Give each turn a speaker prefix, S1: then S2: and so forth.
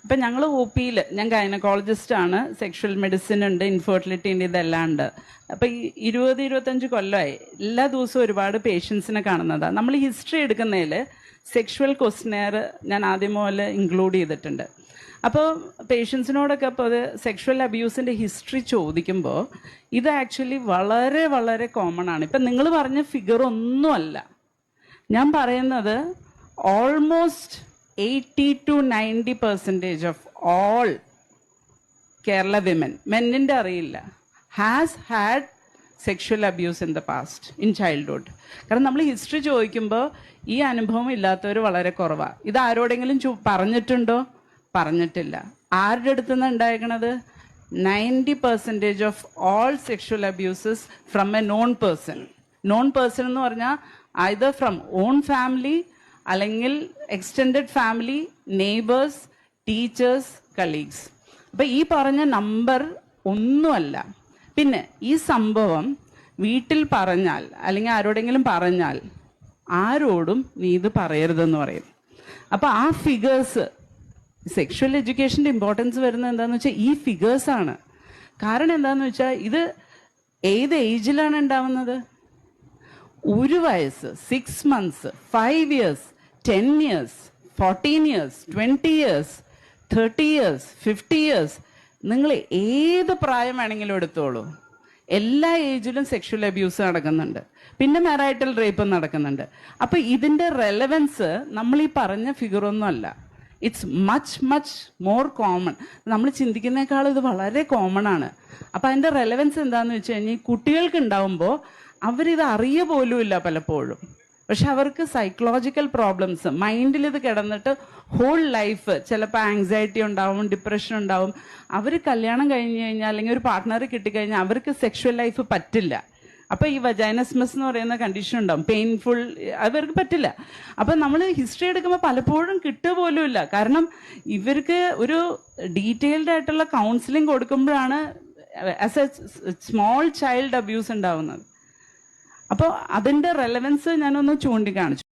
S1: ഇപ്പം ഞങ്ങൾ ഒ പിയിൽ, ഞാൻ ഗൈനക്കോളജിസ്റ്റാണ്, സെക്ഷൽ മെഡിസിൻ ഉണ്ട്, ഇൻഫെർട്ടിലിറ്റി ഉണ്ട്, ഇതെല്ലാം ഉണ്ട്. അപ്പം ഈ 20-25 കൊല്ലമായി എല്ലാ ദിവസവും ഒരുപാട് പേഷ്യൻസിനെ കാണുന്നതാണ്. നമ്മൾ ഹിസ്റ്ററി എടുക്കുന്നതിൽ സെക്ഷുവൽ ക്വസ്റ്റനെയർ ഞാൻ ആദ്യം മുതൽ ഇൻക്ലൂഡ് ചെയ്തിട്ടുണ്ട്. അപ്പോൾ പേഷ്യൻസിനോടൊക്കെ അപ്പോൾ അത് സെക്ഷുവൽ അബ്യൂസിൻ്റെ ഹിസ്റ്ററി ചോദിക്കുമ്പോൾ ഇത് ആക്ച്വലി വളരെ വളരെ കോമൺ ആണ്. ഇപ്പം നിങ്ങൾ പറഞ്ഞ ഫിഗർ ഒന്നുമല്ല ഞാൻ പറയുന്നത്. Almost 80-90% of all Kerala women, മെന്നിൻ്റെ അറിയില്ല, has had sexual abuse in the past, in childhood. കാരണം നമ്മൾ ഹിസ്റ്ററി ചോദിക്കുമ്പോൾ ഈ അനുഭവം ഇല്ലാത്തവർ വളരെ കുറവാണ്. ഇത് ആരോടെങ്കിലും പറഞ്ഞിട്ടുണ്ടോ? പറഞ്ഞിട്ടില്ല. ആരുടെ അടുത്ത് നിന്ന് ഉണ്ടായിരിക്കണത്? 90% of all sexual abuses from A non person. Non person എന്ന് പറഞ്ഞാൽ ഐദർ ഫ്രം ഓൺ ഫാമിലി, അല്ലെങ്കിൽ എക്സ്റ്റെൻഡഡ് ഫാമിലി, നെയ്ബേഴ്സ്, ടീച്ചേഴ്സ്, കളീഗ്സ്. അപ്പം ഈ പറഞ്ഞ നമ്പർ ഒന്നുമല്ല. പിന്നെ ഈ സംഭവം വീട്ടിൽ പറഞ്ഞാൽ അല്ലെങ്കിൽ ആരോടെങ്കിലും പറഞ്ഞാൽ ആരോടും നീ ഇത് പറയരുതെന്ന് പറയും. അപ്പം ആ ഫിഗേഴ്സ്, സെക്ഷുവൽ എഡ്യൂക്കേഷൻ്റെ ഇമ്പോർട്ടൻസ് വരുന്നത് എന്താണെന്ന് വെച്ചാൽ ഈ ഫിഗേഴ്സാണ്. കാരണം എന്താണെന്ന് വെച്ചാൽ ഇത് ഏത് ഏജിലാണ് ഉണ്ടാവുന്നത്? 1 വയസ്സ്, 6 months, 5 years, 10 years, 14 years, 20 years, 30 years, 50 years. നിങ്ങൾ ഏത് പ്രായം വേണമെങ്കിലും എടുത്തോളൂ, എല്ലാ ഏജിലും സെക്ഷുവൽ അബ്യൂസ് നടക്കുന്നുണ്ട്. പിന്നെ മാരൈറ്റൽ റേപ്പ് നടക്കുന്നുണ്ട്. അപ്പോൾ ഇതിൻ്റെ റെലവൻസ് നമ്മൾ ഈ പറഞ്ഞ ഫിഗറൊന്നും അല്ല. It's much more common. നമ്മൾ ചിന്തിക്കുന്നേക്കാൾ ഇത് വളരെ കോമൺ ആണ്. അപ്പോൾ അതിൻ്റെ റെലവൻസ് എന്താണെന്ന് വെച്ച് കഴിഞ്ഞാൽ കുട്ടികൾക്ക് ഉണ്ടാവുമ്പോൾ അവരിത് അറിയ പോലുമില്ല പലപ്പോഴും. പക്ഷെ അവർക്ക് സൈക്കോളജിക്കൽ പ്രോബ്ലംസ് മൈൻഡിൽ ഇത് കിടന്നിട്ട് ഹോൾ ലൈഫ് ചിലപ്പോൾ ആങ്സൈറ്റി ഉണ്ടാവും, ഡിപ്രഷൻ ഉണ്ടാവും. അവർ കല്യാണം കഴിഞ്ഞ് കഴിഞ്ഞാൽ അല്ലെങ്കിൽ ഒരു പാർട്ട്ണറെ കിട്ടിക്കഴിഞ്ഞാൽ അവർക്ക് സെക്ഷുവൽ ലൈഫ് പറ്റില്ല. അപ്പോൾ ഈ വജൈനസ്മസ് എന്ന് പറയുന്ന കണ്ടീഷൻ ഉണ്ടാവും, പെയിൻഫുൾ, അവർക്ക് പറ്റില്ല. അപ്പം നമ്മൾ ഹിസ്റ്ററി എടുക്കുമ്പോൾ പലപ്പോഴും കിട്ടുക പോലുമില്ല. കാരണം ഇവർക്ക് ഒരു ഡീറ്റെയിൽഡ് ആയിട്ടുള്ള കൗൺസിലിംഗ് കൊടുക്കുമ്പോഴാണ് as a small child abuse ഉണ്ടാവുന്നത്. അപ്പോൾ അതിൻ്റെ റെലവൻസ് ഞാനൊന്ന് ചൂണ്ടിക്കാണിച്ചു.